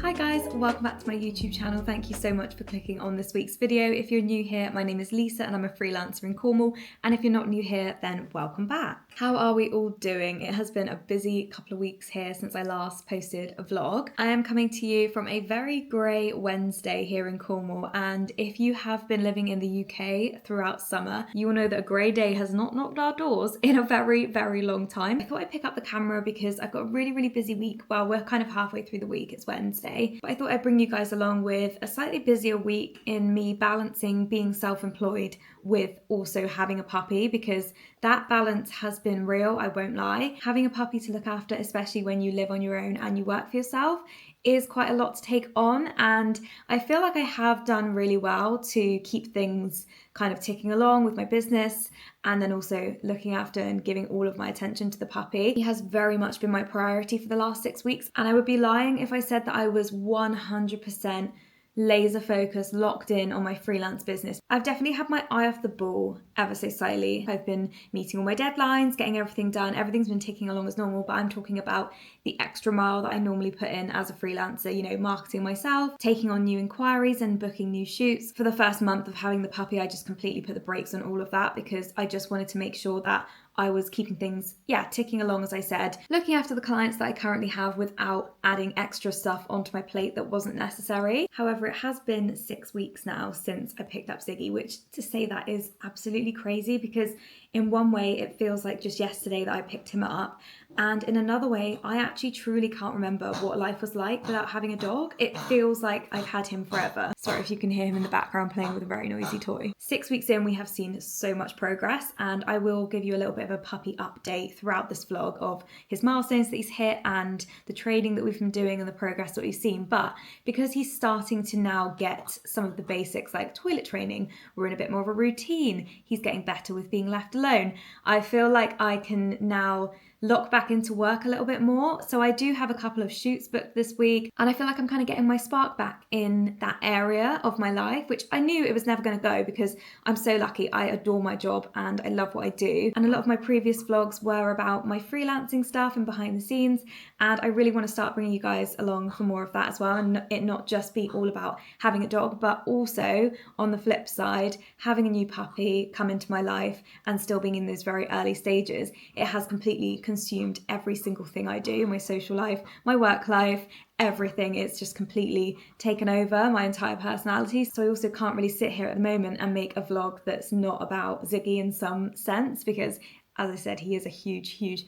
Hi guys, welcome back to my YouTube channel. Thank you so much for clicking on this week's video. If you're new here, my name is Lisa and I'm a freelancer in Cornwall. And if you're not new here, then welcome back. How are we all doing? It has been a busy couple of weeks here since I last posted a vlog. I am coming to you from a very grey Wednesday here in Cornwall. And if you have been living in the UK throughout summer, you will know that a grey day has not knocked our doors in a very, very long time. I thought I'd pick up the camera because I've got a really busy week. Well, we're kind of halfway through the week, it's Wednesday. But I thought I'd bring you guys along with a slightly busier week in me balancing being self-employed with also having a puppy, because that balance has been real, I won't lie. Having a puppy to look after, especially when you live on your own and you work for yourself, is quite a lot to take on, and I feel like I have done really well to keep things kind of ticking along with my business and then also looking after and giving all of my attention to the puppy. He has very much been my priority for the last 6 weeks, and I would be lying if I said that I was 100% laser focused, locked in on my freelance business. I've definitely had my eye off the ball ever so slightly. I've been meeting all my deadlines, getting everything done. Everything's been ticking along as normal, but I'm talking about the extra mile that I normally put in as a freelancer, you know, marketing myself, taking on new inquiries and booking new shoots. For the first month of having the puppy, I just completely put the brakes on all of that because I just wanted to make sure that I was keeping things, ticking along, as I said, looking after the clients that I currently have without adding extra stuff onto my plate that wasn't necessary. However, it has been 6 weeks now since I picked up Ziggy, which to say that is absolutely crazy, because in one way it feels like just yesterday that I picked him up, and in another way I actually truly can't remember what life was like without having a dog. It feels like I've had him forever. Sorry if you can hear him in the background playing with a very noisy toy. 6 weeks in, we have seen so much progress, and I will give you a little bit of a puppy update throughout this vlog of his milestones that he's hit and the training that we've been doing and the progress that we've seen. But because he's starting to now get some of the basics like toilet training, we're in a bit more of a routine, he's getting better with being left alone, I feel like I can now lock back into work a little bit more. So I do have a couple of shoots booked this week, and I feel like I'm kind of getting my spark back in that area of my life, which I knew it was never going to go because I'm so lucky. I adore my job and I love what I do. And a lot of my previous vlogs were about my freelancing stuff and behind the scenes, and I really want to start bringing you guys along for more of that as well, and it not just be all about having a dog, but also on the flip side, having a new puppy come into my life and still being in those very early stages. It has completely consumed every single thing I do, my social life, my work life, everything. It's just completely taken over my entire personality. So I also can't really sit here at the moment and make a vlog that's not about Ziggy in some sense, because as I said, he is a huge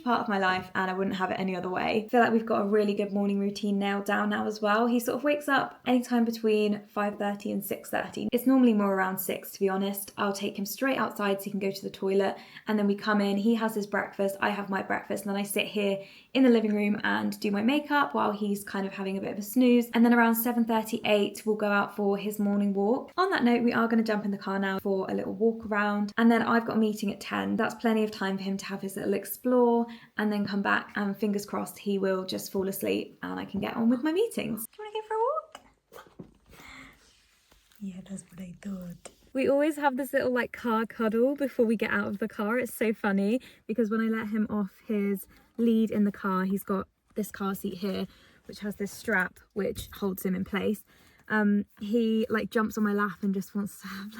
part of my life and I wouldn't have it any other way. I feel like we've got a really good morning routine nailed down now as well. He sort of wakes up anytime between 5:30 and 6:30. It's normally more around 6, to be honest. I'll take him straight outside so he can go to the toilet, and then we come in, he has his breakfast, I have my breakfast, and then I sit here in the living room and do my makeup while he's kind of having a bit of a snooze. And then around 7:38 we'll go out for his morning walk. On that note, we are going to jump in the car now for a little walk around, and then I've got a meeting at 10. That's plenty of time for him to have his little explore and then come back, and fingers crossed he will just fall asleep and I can get on with my meetings. Do you want to go for a walk? Yeah, that's what I thought. We always have this little car cuddle before we get out of the car. It's so funny because when I let him off his lead in the car, he's got this car seat here which has this strap which holds him in place. He jumps on my lap and just wants to have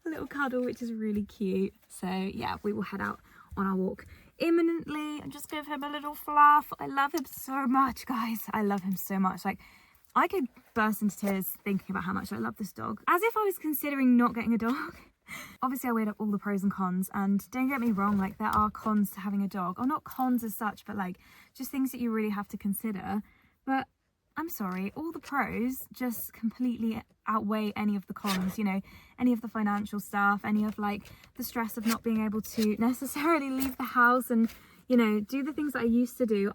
a little cuddle, which is really cute. So yeah, we will head out on our walk imminently and just give him a little fluff. I love him so much, guys. I love him so much. I could burst into tears thinking about how much I love this dog. As if I was considering not getting a dog. Obviously I weighed up all the pros and cons, and don't get me wrong, there are cons to having a dog, or not cons as such, but just things that you really have to consider. But I'm sorry, all the pros just completely outweigh any of the cons, you know, any of the financial stuff, any of the stress of not being able to necessarily leave the house and, you know, do the things that I used to do.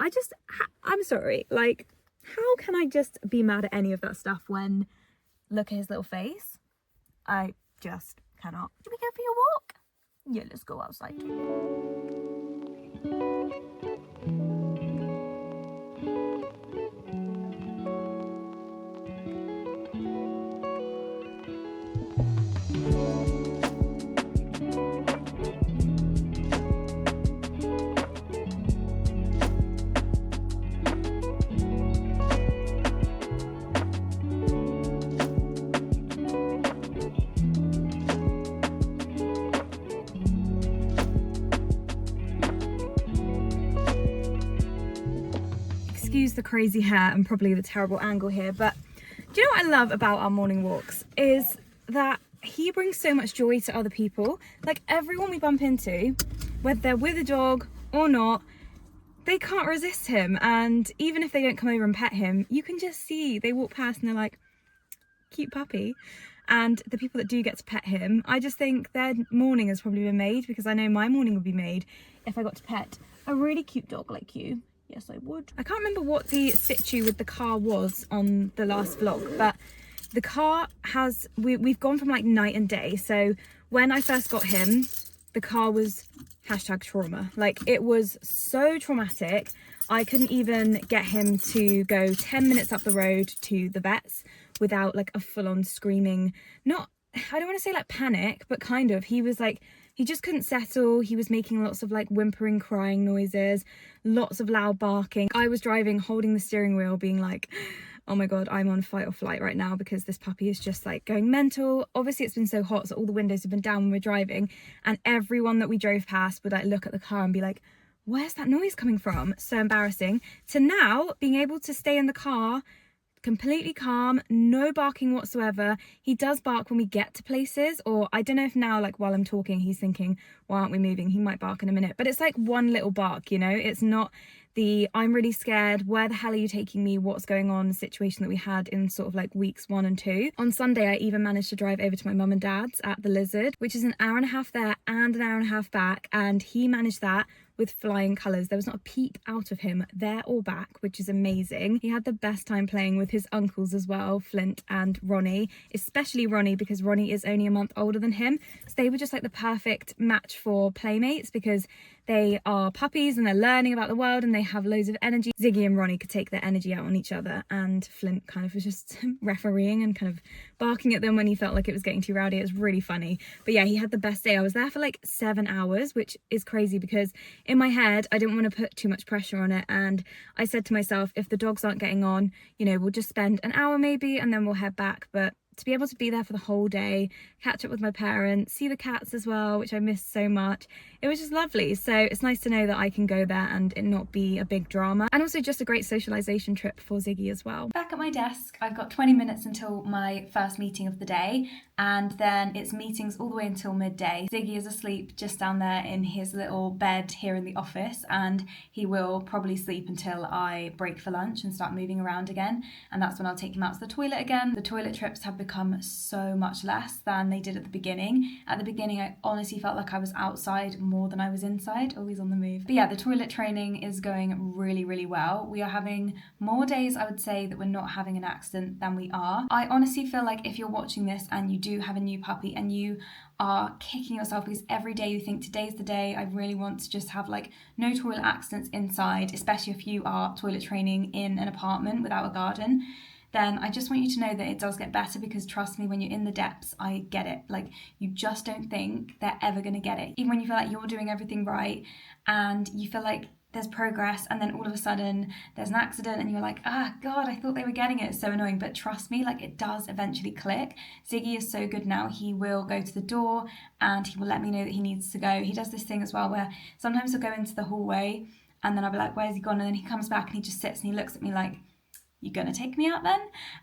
I'm sorry, how can I just be mad at any of that stuff when, look at his little face? I just cannot. Should we go for your walk? Yeah, let's go outside. excuse the crazy hair and probably the terrible angle here, but do you know what I love about our morning walks is that he brings so much joy to other people. Like everyone we bump into, whether they're with a dog or not, they can't resist him. And even if they don't come over and pet him, you can just see they walk past and they're like, cute puppy. And the people that do get to pet him, I just think their morning has probably been made, because I know my morning would be made if I got to pet a really cute dog like you. Yes, I would. I can't remember what the situ with the car was on the last vlog, but the car has, we've gone from like night and day. So when I first got him, the car was #trauma. Like it was so traumatic. I couldn't even get him to go 10 minutes up the road to the vets without like a full-on screaming, not, I don't want to say like panic, but kind of. He was like, he just couldn't settle. He was making lots of like whimpering, crying noises, lots of loud barking. I was driving, holding the steering wheel, being like, oh my God, I'm on fight or flight right now because this puppy is just like going mental. Obviously it's been so hot, so all the windows have been down when we're driving, and everyone that we drove past would like look at the car and be like, where's that noise coming from? So embarrassing. To now being able to stay in the car completely calm, no barking whatsoever. He does bark when we get to places, or I don't know if now, like while I'm talking, he's thinking, why aren't we moving? He might bark in a minute, but it's like one little bark, you know? It's not the I'm really scared, where the hell are you taking me, what's going on situation that we had in sort of like weeks 1 and 2. On Sunday I even managed to drive over to my mum and dad's at the Lizard, which is an hour and a half there and an hour and a half back, and he managed that with flying colours. There was not a peep out of him there or back, which is amazing. He had the best time playing with his uncles as well, Flint and Ronnie, especially Ronnie because Ronnie is only a month older than him. So they were just like the perfect match for playmates because they are puppies and they're learning about the world and they have loads of energy. Ziggy and Ronnie could take their energy out on each other, and Flint kind of was just refereeing and kind of barking at them when he felt like it was getting too rowdy. It was really funny. But yeah, he had the best day. I was there for like 7 hours, which is crazy because in my head, I didn't want to put too much pressure on it. And I said to myself, if the dogs aren't getting on, you know, we'll just spend an hour maybe and then we'll head back. But to be able to be there for the whole day, catch up with my parents, see the cats as well, which I missed so much, it was just lovely. So it's nice to know that I can go there and it not be a big drama, and also just a great socialization trip for Ziggy as well. Back at my desk, I've got 20 minutes until my first meeting of the day, and then it's meetings all the way until midday. Ziggy is asleep just down there in his little bed here in the office, and he will probably sleep until I break for lunch and start moving around again, and that's when I'll take him out to the toilet again. The toilet trips have become so much less than they did at the beginning. At the beginning, I honestly felt like I was outside more than I was inside, always on the move. But yeah, the toilet training is going really, really well. We are having more days, I would say, that we're not having an accident than we are. I honestly feel like if you're watching this and you do have a new puppy and you are kicking yourself because every day you think today's the day I really want to just have like no toilet accidents inside, especially if you are toilet training in an apartment without a garden, then I just want you to know that it does get better, because trust me, when you're in the depths, I get it. Like, you just don't think they're ever going to get it. Even when you feel like you're doing everything right and you feel like there's progress, and then all of a sudden there's an accident and you're like, ah, God, I thought they were getting it. It's so annoying. But trust me, like, it does eventually click. Ziggy is so good now. He will go to the door and he will let me know that he needs to go. He does this thing as well where sometimes he'll go into the hallway and then I'll be like, where's he gone? And then he comes back and he just sits and he looks at me like, you gonna take me out then?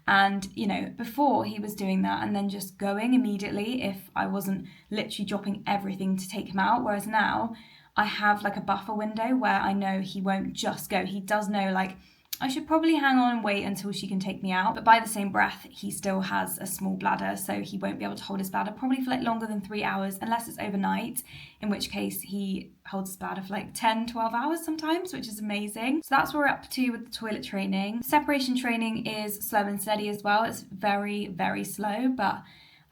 And you know, before he was doing that and then just going immediately if I wasn't literally dropping everything to take him out, whereas now I have like a buffer window where I know he won't just go. He does know, like, I should probably hang on and wait until she can take me out, but by the same breath he still has a small bladder, so he won't be able to hold his bladder probably for like longer than 3 hours unless it's overnight, in which case he holds his bladder for like 10-12 hours sometimes, which is amazing. So that's what we're up to with the toilet training. Separation training is slow and steady as well. It's very, very slow, but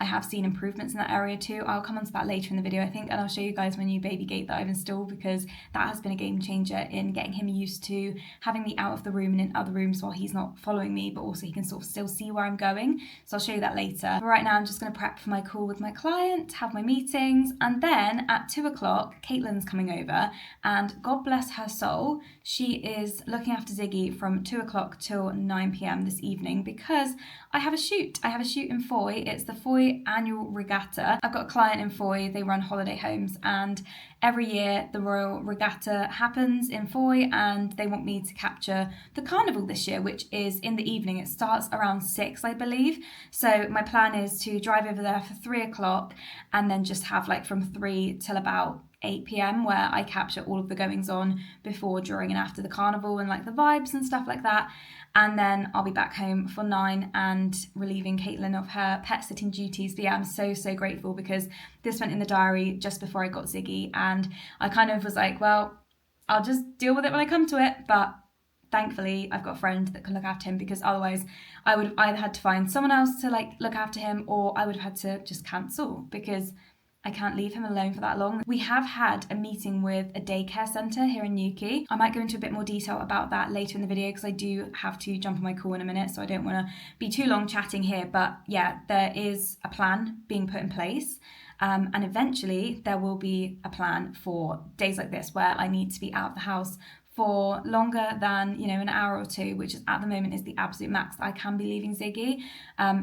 I have seen improvements in that area too. I'll come on to that later in the video, I think, and I'll show you guys my new baby gate that I've installed, because that has been a game changer in getting him used to having me out of the room and in other rooms while he's not following me, but also he can sort of still see where I'm going. So I'll show you that later. But right now I'm just going to prep for my call with my client, have my meetings, and then at 2 o'clock, Caitlin's coming over, and God bless her soul, she is looking after Ziggy from 2 o'clock till 9 p.m. this evening because I have a shoot. I have a shoot in Fowey. It's the Fowey Fowey annual regatta. I've got a client in Fowey, they run holiday homes, and every year the Royal Regatta happens in Fowey, and they want me to capture the carnival this year, which is in the evening. It starts around 6, I believe. So my plan is to drive over there for 3 o'clock and then just have like from 3 till about 8 p.m. where I capture all of the goings on before, during and after the carnival and like the vibes and stuff like that. And then I'll be back home for 9 and relieving Caitlin of her pet sitting duties. But yeah, I'm so grateful because this went in the diary just before I got Ziggy, and I kind of was like, well, I'll just deal with it when I come to it. But thankfully I've got a friend that can look after him, because otherwise I would have either had to find someone else to like look after him, or I would have had to just cancel, because I can't leave him alone for that long. We have had a meeting with a daycare centre here in Newquay. I might go into a bit more detail about that later in the video, because I do have to jump on my call in a minute, so I don't want to be too long chatting here. But yeah, there is a plan being put in place. And eventually there will be a plan for days like this where I need to be out of the house for longer than, you know, an hour or 2, which is at the moment is the absolute max that I can be leaving Ziggy.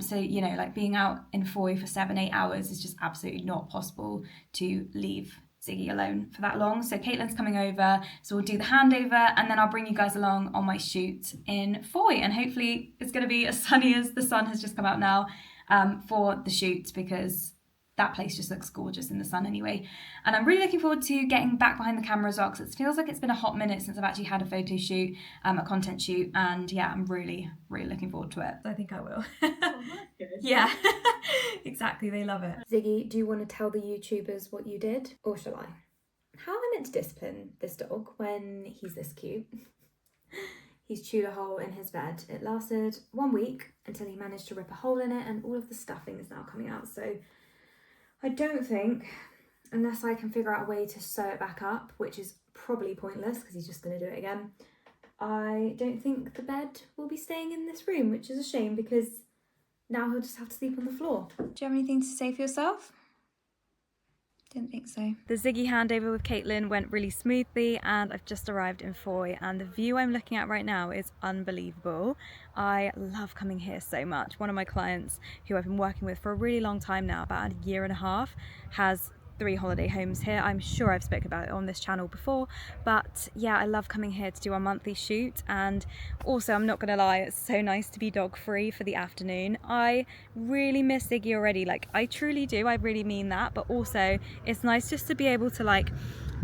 So, you know, like being out in Fowey for 7-8 hours is just absolutely not possible to leave Ziggy alone for that long. So Caitlin's coming over, so we'll do the handover, and then I'll bring you guys along on my shoot in Fowey, and hopefully it's going to be as sunny as the sun has just come out now for the shoot, because that place just looks gorgeous in the sun anyway. And I'm really looking forward to getting back behind the camera as well, because it feels like it's been a hot minute since I've actually had a photo shoot, a content shoot, and yeah, I'm really looking forward to it. I think I will. Oh, that's good. Yeah, exactly, they love it. Ziggy, do you want to tell the YouTubers what you did, or shall I? How am I meant to discipline this dog when he's this cute? He's chewed a hole in his bed. It lasted 1 week until he managed to rip a hole in it, and all of the stuffing is now coming out. So I don't think, unless I can figure out a way to sew it back up, which is probably pointless because he's just going to do it again, I don't think the bed will be staying in this room, which is a shame because now he'll just have to sleep on the floor. Do you have anything to say for yourself? Didn't think so. The Ziggy handover with Caitlin went really smoothly, and I've just arrived in Fowey, and the view I'm looking at right now is unbelievable. I love coming here so much. One of my clients, who I've been working with for a really long time now, about 1.5 years, has 3 holiday homes here. I'm sure I've spoken about it on this channel before, but yeah, I love coming here to do our monthly shoot. And also, I'm not gonna lie, it's so nice to be dog free for the afternoon. I really miss Ziggy already, like I truly do, I really mean that, but also it's nice just to be able to like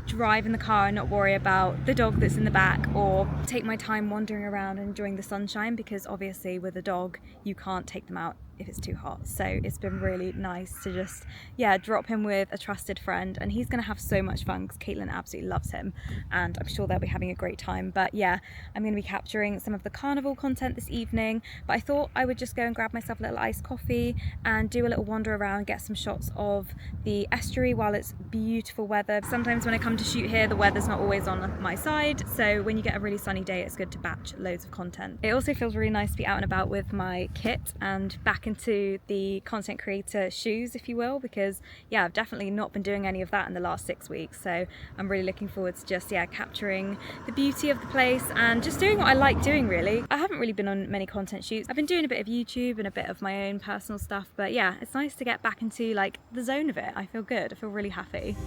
drive in the car and not worry about the dog that's in the back, or take my time wandering around and enjoying the sunshine, because obviously with a dog you can't take them out if it's too hot. So it's been really nice to just, yeah, drop him with a trusted friend, and he's gonna have so much fun because Caitlin absolutely loves him, and I'm sure they'll be having a great time. But yeah, I'm gonna be capturing some of the carnival content this evening, but I thought I would just go and grab myself a little iced coffee and do a little wander around, get some shots of the estuary while it's beautiful weather. Sometimes when I come to shoot here, the weather's not always on my side, so when you get a really sunny day, it's good to batch loads of content. It also feels really nice to be out and about with my kit and back into the content creator shoes, if you will, because yeah, I've definitely not been doing any of that in the last 6 weeks. So I'm really looking forward to just, yeah, capturing the beauty of the place and just doing what I like doing, really. I haven't really been on many content shoots. I've been doing a bit of YouTube and a bit of my own personal stuff, but yeah, it's nice to get back into like the zone of it. I feel good, I feel really happy.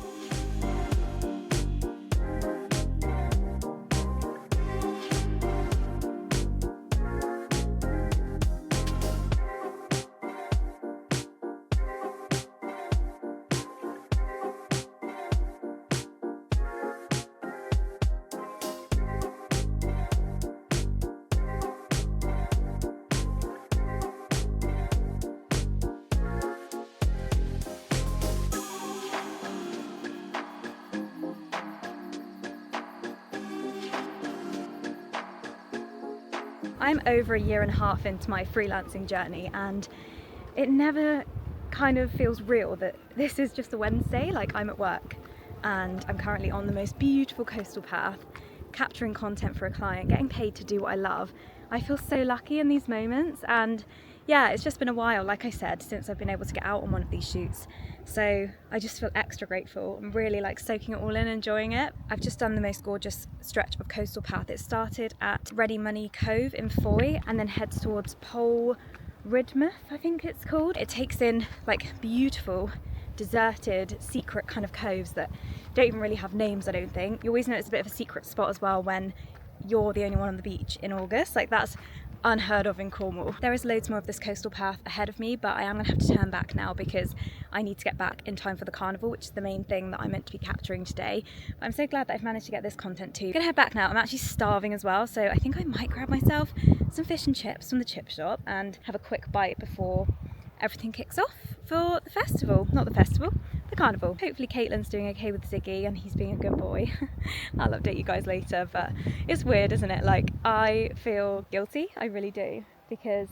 I'm over 1.5 years into my freelancing journey, and it never kind of feels real that this is just a Wednesday. Like, I'm at work and I'm currently on the most beautiful coastal path, capturing content for a client, getting paid to do what I love. I feel so lucky in these moments, and yeah, it's just been a while, like I said, since I've been able to get out on one of these shoots. So I just feel extra grateful. I'm really like soaking it all in, enjoying it. I've just done the most gorgeous stretch of coastal path. It started at Ready Money Cove in Fowey and then heads towards Pole Ridmouth, I think it's called. It takes in like beautiful, deserted, secret kind of coves that don't even really have names, I don't think. You always know it's a bit of a secret spot as well when you're the only one on the beach in August. Like, that's unheard of in Cornwall. There is loads more of this coastal path ahead of me, but I am gonna have to turn back now because I need to get back in time for the carnival, which is the main thing that I'm meant to be capturing today. But I'm so glad that I've managed to get this content too. I'm gonna head back now. I'm actually starving as well, so I think I might grab myself some fish and chips from the chip shop and have a quick bite before everything kicks off for the festival. Not the festival, the carnival. Hopefully Caitlin's doing okay with Ziggy and he's being a good boy. I'll update you guys later, but it's weird, isn't it? Like, I feel guilty, I really do, because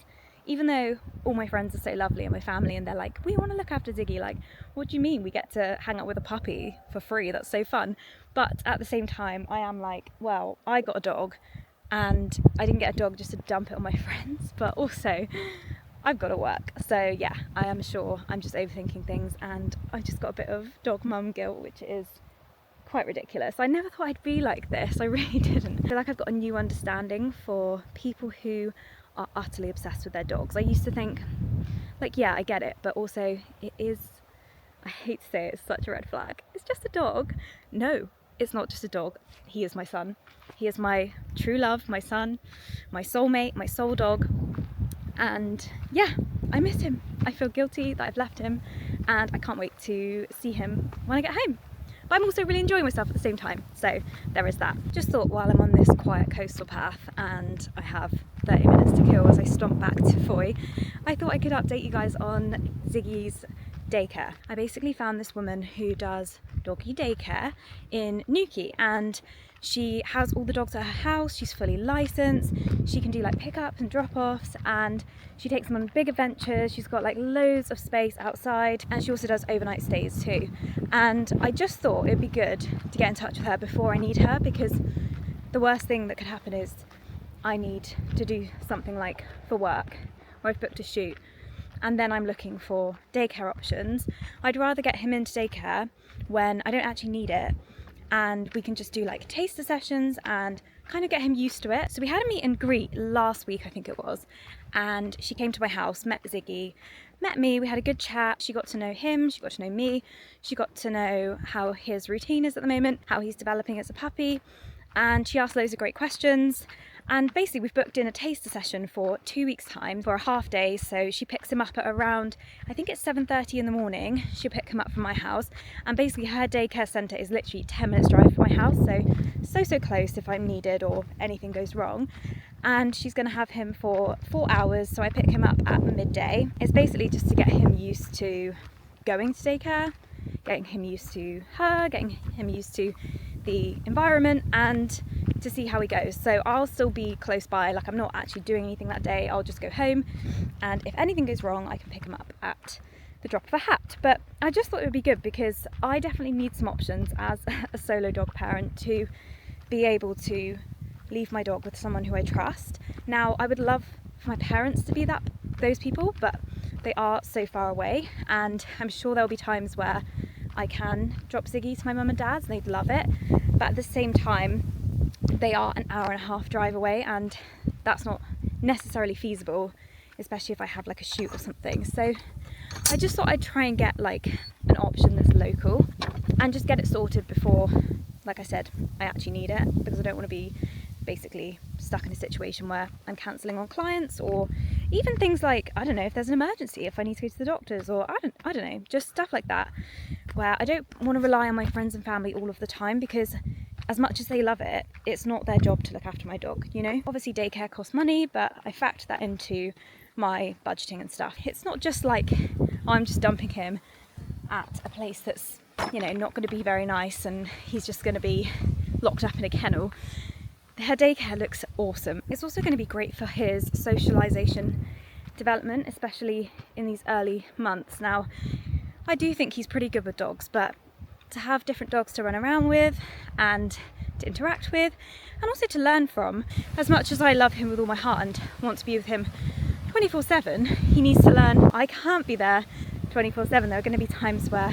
even though all my friends are so lovely and my family, and they're like, we want to look after Ziggy, like, what do you mean we get to hang out with a puppy for free? That's so fun. But at the same time, I am like, well, I got a dog and I didn't get a dog just to dump it on my friends, but also I've got to work. So yeah, I am sure I'm just overthinking things, and I just got a bit of dog mum guilt, which is quite ridiculous. I never thought I'd be like this, I really didn't. I feel like I've got a new understanding for people who are utterly obsessed with their dogs. I used to think, like, yeah, I get it, but also it is, I hate to say it, it's such a red flag. It's just a dog. No, it's not just a dog. He is my son. He is my true love, my son, my soulmate, my soul dog. And yeah, I miss him. I feel guilty that I've left him, and I can't wait to see him when I get home. But I'm also really enjoying myself at the same time, so there is that. Just thought, while I'm on this quiet coastal path and I have 30 minutes to kill as I stomp back to Fowey, I thought I could update you guys on Ziggy's daycare. I basically found this woman who does doggy daycare in Newquay, and she has all the dogs at her house. She's fully licensed. She can do like pickups and drop-offs, and she takes them on big adventures. She's got like loads of space outside, and she also does overnight stays too. And I just thought it'd be good to get in touch with her before I need her, because the worst thing that could happen is I need to do something like for work, where I've booked a shoot, and then I'm looking for daycare options. I'd rather get him into daycare when I don't actually need it, and we can just do like taster sessions and kind of get him used to it. So we had a meet and greet last week, I think it was, and she came to my house, met Ziggy, met me, we had a good chat. She got to know him, she got to know me, she got to know how his routine is at the moment, how he's developing as a puppy, and she asked loads of great questions. And basically we've booked in a taster session for 2 weeks time for a half day. So she picks him up at around, I think it's 7:30 in the morning. She'll pick him up from my house, and basically her daycare centre is literally 10 minutes drive from my house, so close if I'm needed or anything goes wrong. And she's going to have him for 4 hours, so I pick him up at midday. It's basically just to get him used to going to daycare, getting him used to her, getting him used to the environment, and to see how he goes. So I'll still be close by, like I'm not actually doing anything that day. I'll just go home, and if anything goes wrong I can pick him up at the drop of a hat. But I just thought it would be good, because I definitely need some options as a solo dog parent to be able to leave my dog with someone who I trust. Now I would love for my parents to be those people, but they are so far away, and I'm sure there'll be times where I can drop Ziggy to my mum and dad's and they'd love it, but at the same time they are an hour and a half drive away, and that's not necessarily feasible, especially if I have like a shoot or something. So I just thought I'd try and get like an option that's local and just get it sorted before, like I said, I actually need it, because I don't want to be basically stuck in a situation where I'm cancelling on clients, or even things like, I don't know, if there's an emergency, if I need to go to the doctors, or I don't know, just stuff like that, where I don't want to rely on my friends and family all of the time, because as much as they love it, it's not their job to look after my dog, you know? Obviously daycare costs money, but I factor that into my budgeting and stuff. It's not just like, oh, I'm just dumping him at a place that's, you know, not going to be very nice and he's just going to be locked up in a kennel. Her daycare looks awesome. It's also going to be great for his socialisation development, especially in these early months. Now, I do think he's pretty good with dogs, but to have different dogs to run around with and to interact with, and also to learn from, as much as I love him with all my heart and want to be with him 24/7, he needs to learn I can't be there 24/7. There are going to be times where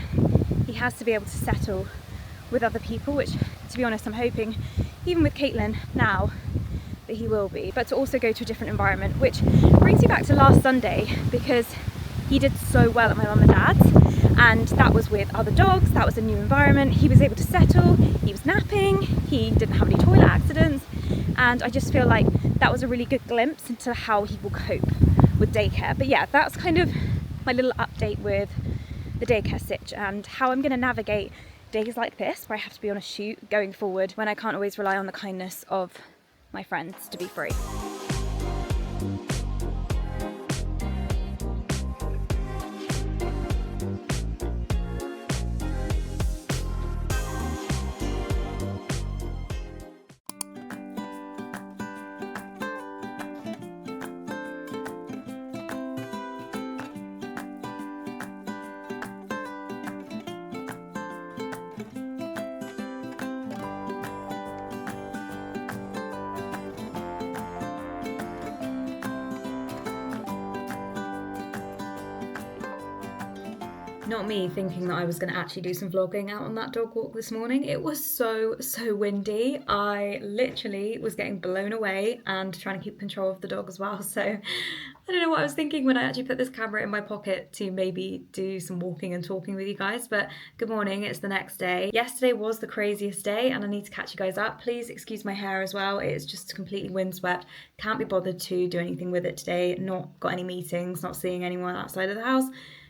he has to be able to settle with other people, which, to be honest, I'm hoping, even with Caitlin now, that he will be, but to also go to a different environment, which brings you back to last Sunday, because he did so well at my mum and dad's, and that was with other dogs, that was a new environment, he was able to settle, he was napping, he didn't have any toilet accidents, and I just feel like that was a really good glimpse into how he will cope with daycare. But yeah, that's kind of my little update with the daycare sitch and how I'm going to navigate days like this where I have to be on a shoot going forward when I can't always rely on the kindness of my friends to be free. Not me thinking that I was going to actually do some vlogging out on that dog walk this morning. It was so windy. I literally was getting blown away and trying to keep control of the dog as well. So I don't know what I was thinking when I actually put this camera in my pocket to maybe do some walking and talking with you guys. But good morning, it's the next day. Yesterday was the craziest day and I need to catch you guys up. Please excuse my hair as well. It's just completely windswept. Can't be bothered to do anything with it today. Not got any meetings, not seeing anyone outside of the house.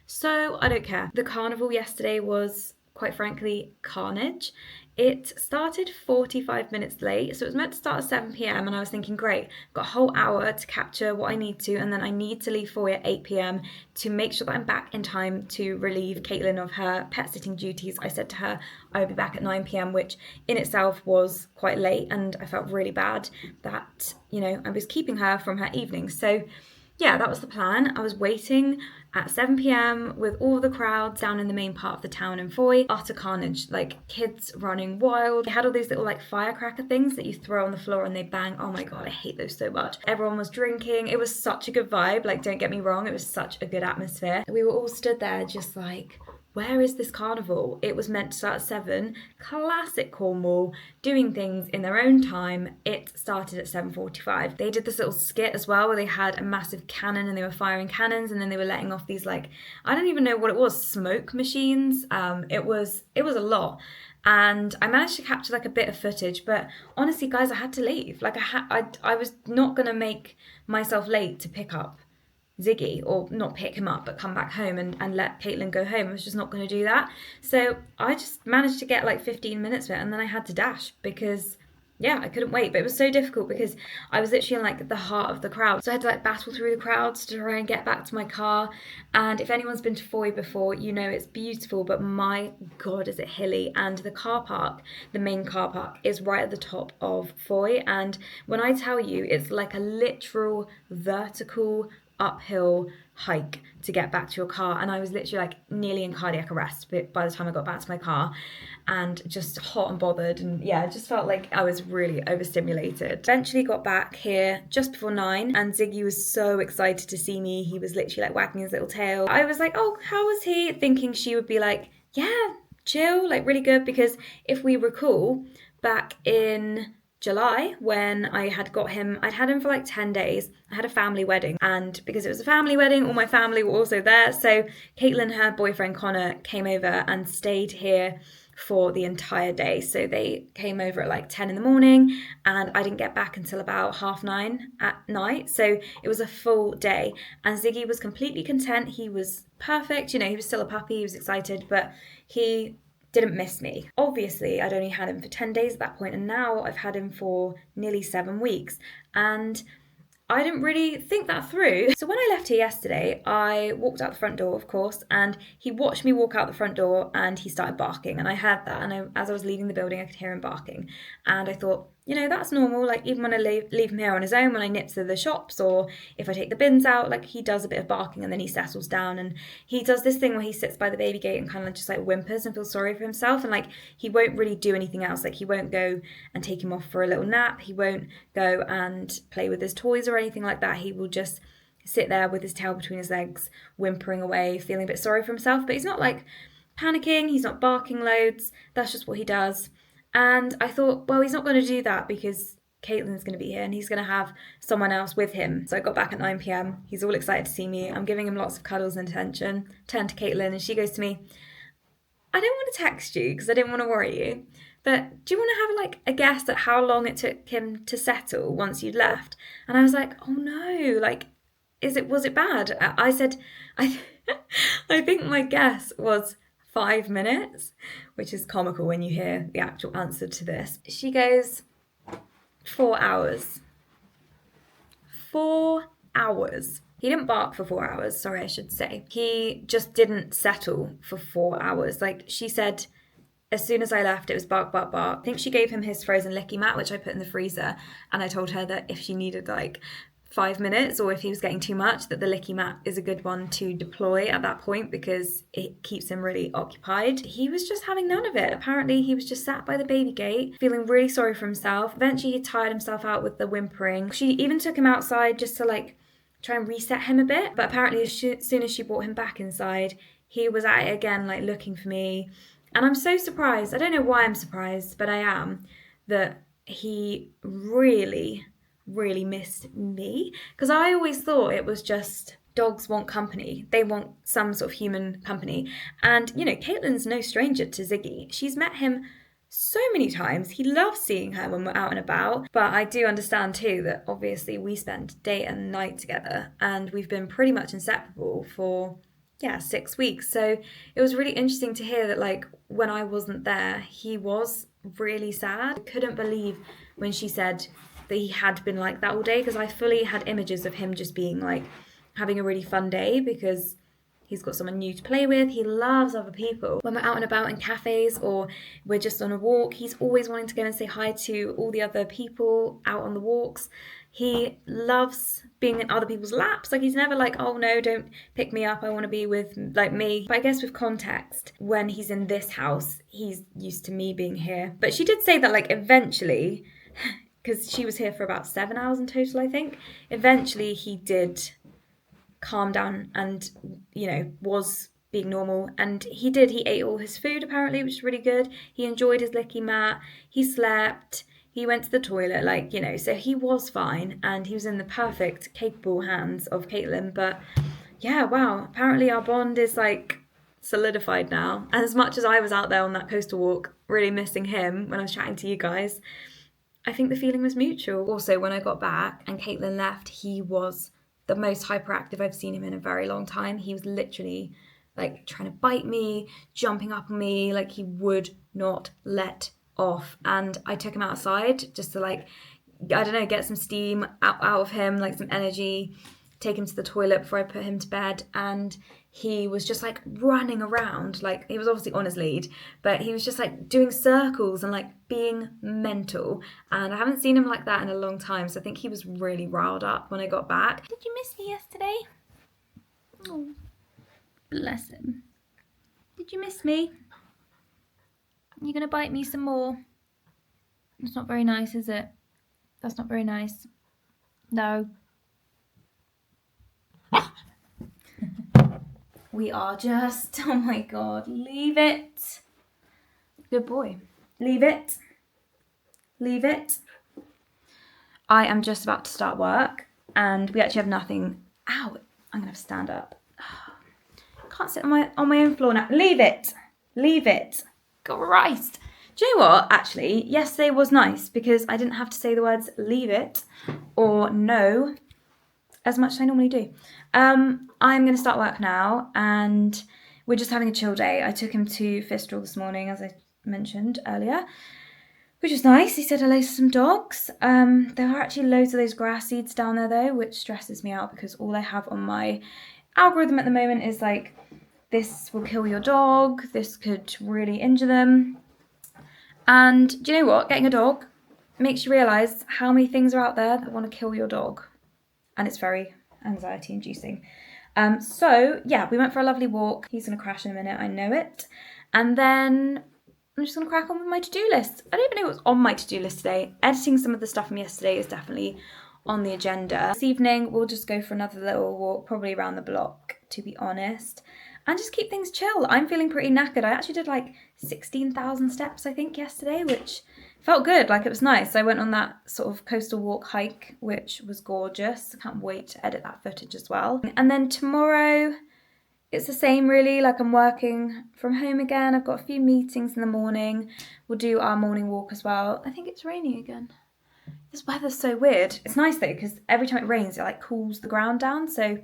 So I don't care. The carnival yesterday was, quite frankly, carnage. It started 45 minutes late, so it was meant to start at 7 p.m. and I was thinking, great, got a whole hour to capture what I need to, and then I need to leave Fowey at 8 p.m. to make sure that I'm back in time to relieve Caitlin of her pet sitting duties. I said to her I would be back at 9 p.m, which in itself was quite late, and I felt really bad that, you know, I was keeping her from her evening. So yeah, that was the plan. I was waiting at 7 p.m. with all the crowds down in the main part of the town in Fowey. Utter carnage, like kids running wild. They had all these little like firecracker things that you throw on the floor and they bang. Oh my God, I hate those so much. Everyone was drinking. It was such a good vibe. Like, don't get me wrong, it was such a good atmosphere. We were all stood there just like, where is this carnival? It was meant to start at 7. Classic Cornwall, doing things in their own time. It started at 7:45. They did this little skit as well where they had a massive cannon and they were firing cannons and then they were letting off these like, I don't even know what it was, smoke machines. It was a lot. And I managed to capture like a bit of footage, but honestly guys, I had to leave. Like I was not gonna make myself late to pick up Ziggy, or not pick him up but come back home and let Caitlin go home. I was just not going to do that. So I just managed to get like 15 minutes of it and then I had to dash because yeah, I couldn't wait. But it was so difficult because I was literally in like the heart of the crowd, so I had to like battle through the crowds to try and get back to my car. And if anyone's been to Fowey before, you know it's beautiful, but my God, is it hilly. And the car park, the main car park, is right at the top of Fowey, and when I tell you, it's like a literal vertical uphill hike to get back to your car. And I was literally like nearly in cardiac arrest by the time I got back to my car, and just hot and bothered, and yeah, it just felt like I was really overstimulated. Eventually got back here just before 9 and Ziggy was so excited to see me. He was literally like wagging his little tail. I was like, oh, how was he? Thinking she would be like, yeah, chill, like really good, because if we recall, back in July when I had got him, I'd had him for like 10 days. I had a family wedding, and because it was a family wedding, all my family were also there. So Caitlin, her boyfriend Connor, came over and stayed here for the entire day. So they came over at like 10 in the morning and I didn't get back until about 9:30 at night. So it was a full day and Ziggy was completely content. He was perfect. You know, he was still a puppy. He was excited, but he didn't miss me. Obviously, I'd only had him for 10 days at that point, and now I've had him for nearly 7 weeks. And I didn't really think that through. So when I left here yesterday, I walked out the front door, of course, and he watched me walk out the front door and he started barking. And I heard that, and as I was leaving the building, I could hear him barking. And I thought, you know, that's normal. Like, even when I leave him here on his own, when I nip to the shops or if I take the bins out, like, he does a bit of barking and then he settles down. And he does this thing where he sits by the baby gate and kind of just like whimpers and feels sorry for himself. And like, he won't really do anything else. Like, he won't go and take him off for a little nap. He won't go and play with his toys or anything like that. He will just sit there with his tail between his legs, whimpering away, feeling a bit sorry for himself. But he's not like panicking. He's not barking loads. That's just what he does. And I thought, well, he's not going to do that because Caitlin's going to be here and he's going to have someone else with him. So I got back at 9 p.m. He's all excited to see me. I'm giving him lots of cuddles and attention. Turn to Caitlin and she goes to me, I didn't want to text you because I didn't want to worry you, but do you want to have like a guess at how long it took him to settle once you'd left? And I was like, oh no, like, was it bad? I said, I think my guess was 5 minutes, which is comical when you hear the actual answer to this. She goes, 4 hours. 4 hours. He didn't bark for 4 hours, sorry, I should say. He just didn't settle for 4 hours. Like she said, as soon as I left, it was bark, bark, bark. I think she gave him his frozen licky mat, which I put in the freezer. And I told her that if she needed like 5 minutes or if he was getting too much, that the licky mat is a good one to deploy at that point because it keeps him really occupied. He was just having none of it. Apparently he was just sat by the baby gate feeling really sorry for himself. Eventually he tired himself out with the whimpering. She even took him outside just to like try and reset him a bit, but apparently as soon as she brought him back inside, he was at it again, like looking for me. And I'm so surprised, I don't know why I'm surprised, but I am, that he really missed me, because I always thought it was just dogs want company, they want some sort of human company. And you know, Caitlin's no stranger to Ziggy. She's met him so many times. He loves seeing her when we're out and about. But I do understand too that obviously we spend day and night together and we've been pretty much inseparable for 6 weeks. So it was really interesting to hear that like when I wasn't there, he was really sad. I couldn't believe when she said that he had been like that all day, because I fully had images of him just being like having a really fun day because he's got someone new to play with. He loves other people. When we're out and about in cafes or we're just on a walk, he's always wanting to go and say hi to all the other people out on the walks. He loves being in other people's laps. Like he's never like, oh no, don't pick me up, I want to be with like me. But I guess with context, when he's in this house, he's used to me being here. But she did say that like eventually, because she was here for about 7 hours in total, I think, eventually he did calm down and, you know, was being normal. And he ate all his food apparently, which is really good. He enjoyed his licky mat, he slept, he went to the toilet, like, you know, so he was fine and he was in the perfect, capable hands of Caitlin. But yeah, wow, apparently our bond is like solidified now. And as much as I was out there on that coastal walk really missing him when I was chatting to you guys, I think the feeling was mutual. Also, when I got back and Caitlin left, he was the most hyperactive I've seen him in a very long time. He was literally like trying to bite me, jumping up on me, like he would not let off. And I took him outside just to like, I don't know, get some steam out of him, like some energy, take him to the toilet before I put him to bed. And he was just like running around, like he was obviously on his lead, but he was just like doing circles and like being mental. And I haven't seen him like that in a long time, so I think he was really riled up when I got back. Did you miss me yesterday? Oh, bless him. Did you miss me? You're gonna bite me some more? That's not very nice, is it? That's not very nice. No. We are just, oh my God, leave it. Good boy. Leave it. Leave it. I am just about to start work and we actually have nothing. Ow, I'm gonna have to stand up. Can't sit on my own floor now. Leave it. Leave it. Christ. Do you know what? Actually, yesterday was nice because I didn't have to say the words leave it or no as much as I normally do. I'm going to start work now and we're just having a chill day. I took him to Fistral this morning, as I mentioned earlier, which was nice. He said hello to some dogs. There are actually loads of those grass seeds down there though, which stresses me out because all I have on my algorithm at the moment is like, this will kill your dog, this could really injure them. And do you know what? Getting a dog makes you realise how many things are out there that want to kill your dog. And it's very anxiety inducing. So yeah, we went for a lovely walk. He's going to crash in a minute, I know it. And then I'm just going to crack on with my to-do list. I don't even know what's on my to-do list today. Editing some of the stuff from yesterday is definitely on the agenda. This evening, we'll just go for another little walk, probably around the block, to be honest. And just keep things chill. I'm feeling pretty knackered. I actually did like 16,000 steps, I think, yesterday, which felt good, like it was nice. I went on that sort of coastal walk hike, which was gorgeous. I can't wait to edit that footage as well. And then tomorrow, it's the same really, like I'm working from home again. I've got a few meetings in the morning. We'll do our morning walk as well. I think it's raining again. This weather's so weird. It's nice though, because every time it rains, it like cools the ground down. So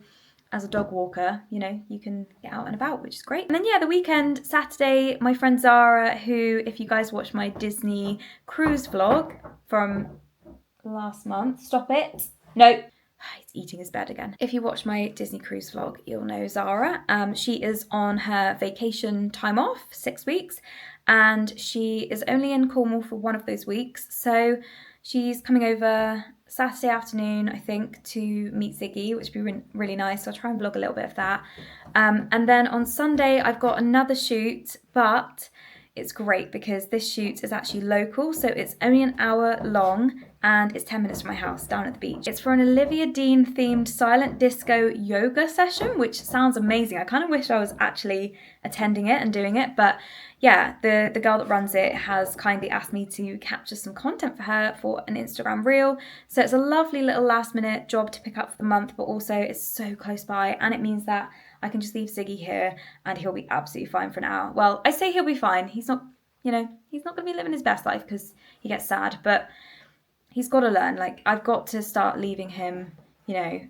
as a dog walker, you know, you can get out and about, which is great. And then yeah, the weekend, Saturday, my friend Zara, who, if you guys watch my Disney cruise vlog from last month, stop it. No. He's eating his bed again. If you watch my Disney cruise vlog, you'll know Zara. She is on her vacation time off, 6 weeks, and she is only in Cornwall for one of those weeks. So she's coming over Saturday afternoon, I think, to meet Ziggy, which would be really nice. So I'll try and vlog a little bit of that. And then on Sunday, I've got another shoot, but it's great because this shoot is actually local. So it's only an hour long and it's 10 minutes from my house down at the beach. It's for an Olivia Dean themed silent disco yoga session, which sounds amazing. I kind of wish I was actually attending it and doing it, but yeah, the girl that runs it has kindly asked me to capture some content for her for an Instagram reel. So it's a lovely little last minute job to pick up for the month, but also it's so close by and it means that I can just leave Ziggy here and he'll be absolutely fine for an hour. Well, I say he'll be fine. He's not, you know, he's not going to be living his best life because he gets sad, but he's got to learn. Like, I've got to start leaving him, you know,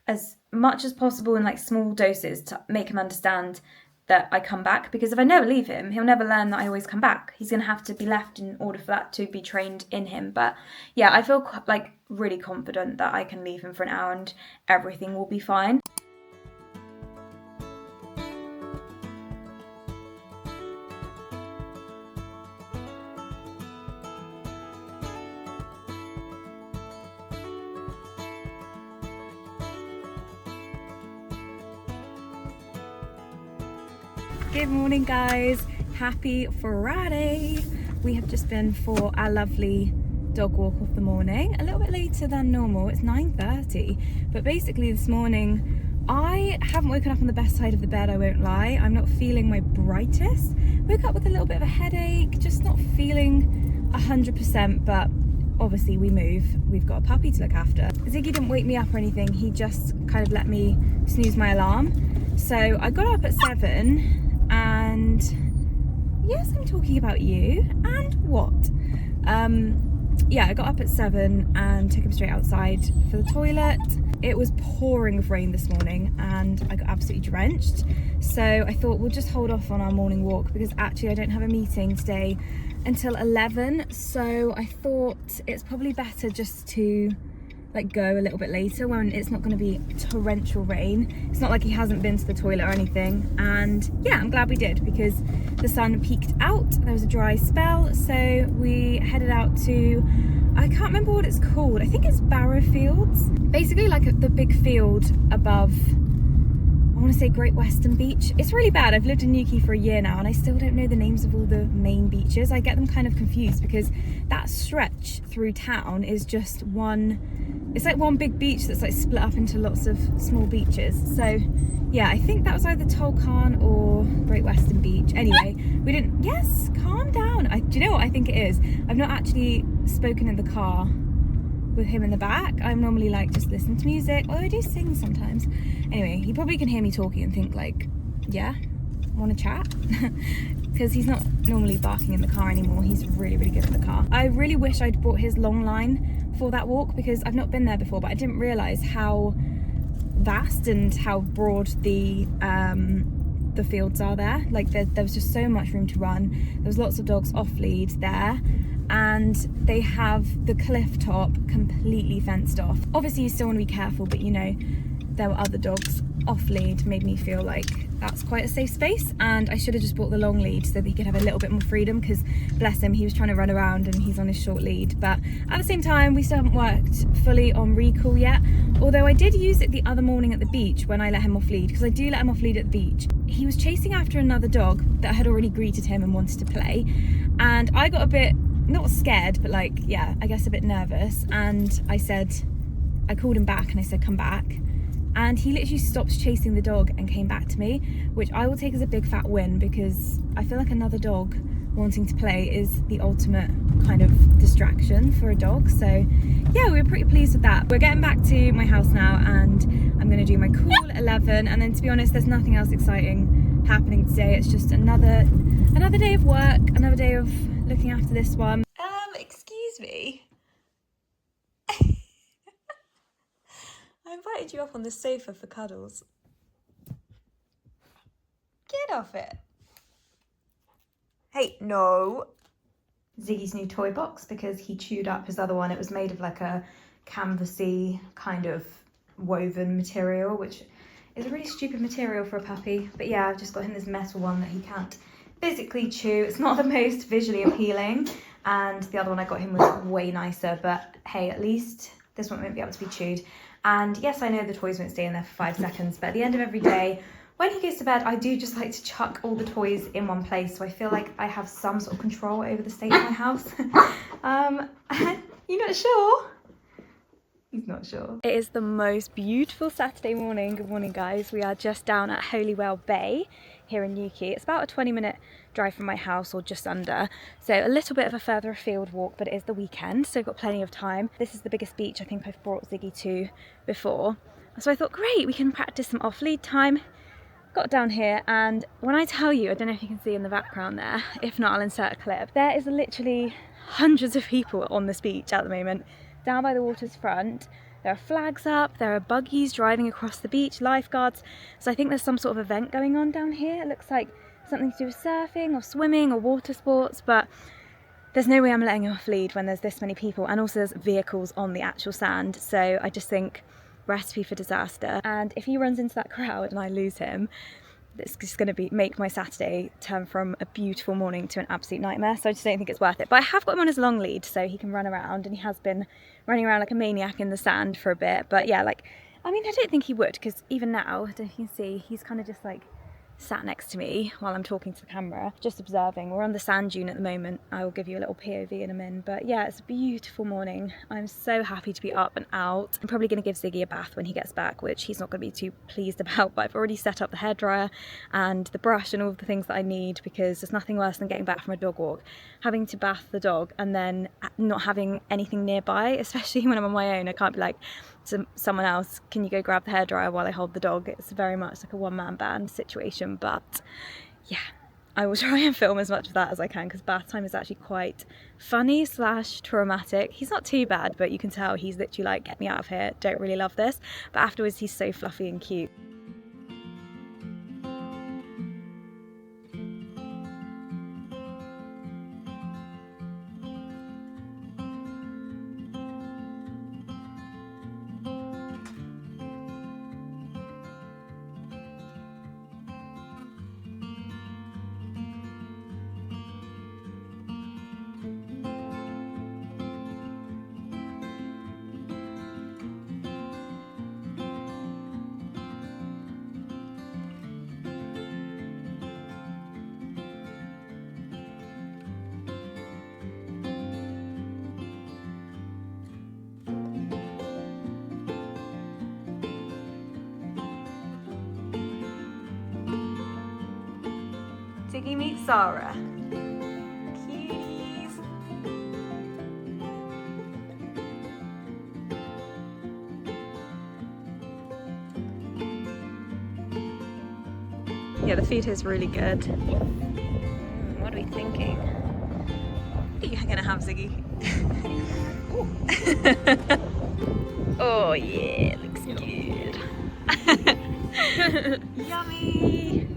as much as possible in like small doses to make him understand that I come back, because if I never leave him, he'll never learn that I always come back. He's going to have to be left in order for that to be trained in him. But yeah, I feel like really confident that I can leave him for an hour and everything will be fine. Good morning guys, happy Friday. We have just been for our lovely dog walk of the morning, a little bit later than normal. It's 9:30, but basically this morning I haven't woken up on the best side of the bed, I won't lie. I'm not feeling my brightest. Woke up with a little bit of a headache, just not feeling 100%, but obviously we move, we've got a puppy to look after. Ziggy didn't wake me up or anything, he just kind of let me snooze my alarm. So I got up at 7 and yes, I'm talking about you and what? Yeah, I got up at 7 and took him straight outside for the toilet. It was pouring with rain this morning and I got absolutely drenched. So I thought we'll just hold off on our morning walk because actually I don't have a meeting today until 11. So I thought it's probably better just to like go a little bit later when it's not going to be torrential rain. It's not like he hasn't been to the toilet or anything, and yeah, I'm glad we did because the sun peaked out, there was a dry spell, so we headed out to, I can't remember what it's called, I think it's Barrow Fields, basically like the big field above, I want to say Great Western Beach. It's really bad. I've lived in Newquay for a year now and I still don't know the names of all the main beaches. I get them kind of confused because that stretch through town is just one, it's like one big beach that's like split up into lots of small beaches. So yeah, I think that was either Tolkien or Great Western Beach. Anyway, we didn't, yes, calm down. Do you know what I think it is? I've not actually spoken in the car with him in the back. I'm normally like just listen to music, although I do sing sometimes. Anyway, he probably can hear me talking and think like, yeah, want to chat? Because he's not normally barking in the car anymore. He's really, really good in the car. I really wish I'd brought his long line for that walk because I've not been there before, but I didn't realise how vast and how broad the fields are there. Like there was just so much room to run. There was lots of dogs off lead there, and they have the cliff top completely fenced off. Obviously you still want to be careful, but you know, there were other dogs off lead, made me feel like that's quite a safe space, and I should have just bought the long lead so that he could have a little bit more freedom because bless him, he was trying to run around and he's on his short lead. But at the same time, we still haven't worked fully on recall yet, although I did use it the other morning at the beach when I let him off lead, because I do let him off lead at the beach. He was chasing after another dog that had already greeted him and wanted to play, and I got a bit, not scared, but like, yeah, I guess a bit nervous, and I called him back and I said, come back. And he literally stopped chasing the dog and came back to me, which I will take as a big fat win because I feel like another dog wanting to play is the ultimate kind of distraction for a dog. So yeah, we were pretty pleased with that. We're getting back to my house now, and I'm going to do my call at 11, and then to be honest, there's nothing else exciting happening today. It's just another day of work, another day of looking after this one. Excuse me. I invited you up on the sofa for cuddles. Get off it. Hey, no. Ziggy's new toy box, because he chewed up his other one. It was made of like a canvasy kind of woven material, which is a really stupid material for a puppy. But yeah, I've just got him this metal one that he can't physically chew. It's not the most visually appealing, and the other one I got him was way nicer, but hey, at least this one won't be able to be chewed. And yes, I know the toys won't stay in there for 5 seconds, but at the end of every day, when he goes to bed, I do just like to chuck all the toys in one place, so I feel like I have some sort of control over the state of my house. You're not sure? He's not sure. It is the most beautiful Saturday morning. Good morning, guys. We are just down at Holywell Bay here in Newquay. It's about a 20-minute drive from my house, or just under, so a little bit of a further afield walk, but it is the weekend, so I've got plenty of time. This is the biggest beach I think I've brought Ziggy to before, so I thought, great, we can practice some off-lead time. Got down here, and when I tell you, I don't know if you can see in the background there, if not I'll insert a clip, there is literally hundreds of people on this beach at the moment, down by the water's front. There are flags up, there are buggies driving across the beach, lifeguards, so I think there's some sort of event going on down here. It looks like something to do with surfing or swimming or water sports, but there's no way I'm letting him off lead when there's this many people, and also there's vehicles on the actual sand, so I just think recipe for disaster. And if he runs into that crowd and I lose him, it's just going to make my Saturday turn from a beautiful morning to an absolute nightmare, so I just don't think it's worth it. But I have got him on his long lead, so he can run around, and he has been running around like a maniac in the sand for a bit. But yeah, like, I mean, I don't think he would, because even now, I don't know if you can see, he's kind of just like sat next to me while I'm talking to the camera, just observing. We're on the sand dune at the moment. I will give you a little POV in a minute. But yeah, it's a beautiful morning. I'm so happy to be up and out. I'm probably going to give Ziggy a bath when he gets back, which he's not going to be too pleased about, but I've already set up the hairdryer and the brush and all the things that I need, because there's nothing worse than getting back from a dog walk, having to bath the dog and then not having anything nearby, especially when I'm on my own. I can't be like to someone else, can you go grab the hairdryer while I hold the dog? It's very much like a one-man band situation. But yeah, I will try and film as much of that as I can, because bath time is actually quite funny / traumatic. He's not too bad, but you can tell he's literally like, get me out of here, don't really love this. But afterwards he's so fluffy and cute. Ziggy meets Zara. Cuties. Yeah, the food here is really good. What are we thinking? What are you gonna have, Ziggy? Oh yeah, looks good. Yummy.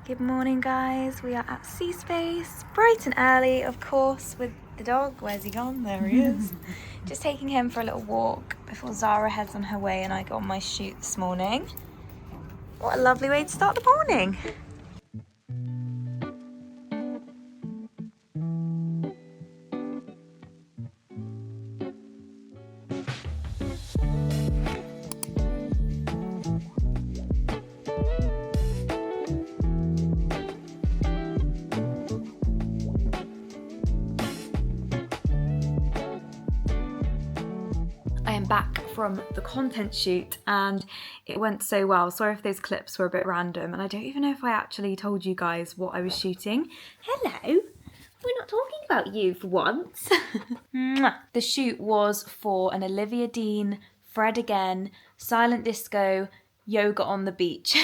Good morning, guys. We are at Sea Space, bright and early, of course, with the dog. Where's he gone? There he is. Just taking him for a little walk before Zara heads on her way and I go on my shoot this morning. What a lovely way to start the morning. I am back from the content shoot and it went so well. Sorry if those clips were a bit random and I don't even know if I actually told you guys what I was shooting. Hello, we're not talking about you for once. The shoot was for an Olivia Dean, Fred Again, silent disco, yoga on the beach.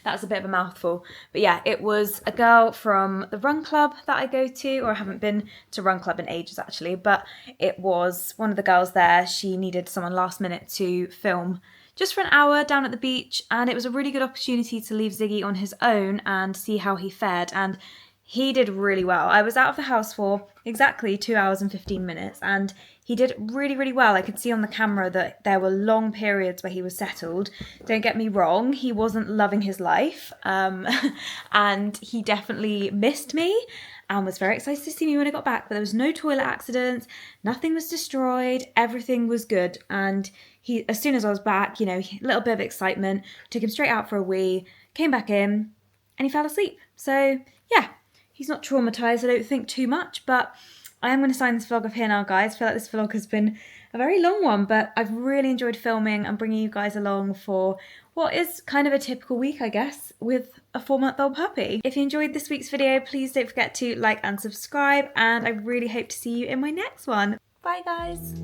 That's a bit of a mouthful. But yeah, it was a girl from the run club that I go to, or I haven't been to run club in ages actually, but it was one of the girls there. She needed someone last minute to film just for an hour down at the beach, and it was a really good opportunity to leave Ziggy on his own and see how he fared, and he did really well. I was out of the house for exactly 2 hours and 15 minutes and he did really, really well. I could see on the camera that there were long periods where he was settled. Don't get me wrong, he wasn't loving his life and he definitely missed me and was very excited to see me when I got back, but there was no toilet accidents, nothing was destroyed, everything was good. And he, as soon as I was back, you know, a little bit of excitement, took him straight out for a wee, came back in and he fell asleep. So yeah. He's not traumatised, I don't think, too much, but I am going to sign this vlog off here now, guys. I feel like this vlog has been a very long one, but I've really enjoyed filming and bringing you guys along for what is kind of a typical week, I guess, with a 4-month-old puppy. If you enjoyed this week's video, please don't forget to like and subscribe, and I really hope to see you in my next one. Bye, guys.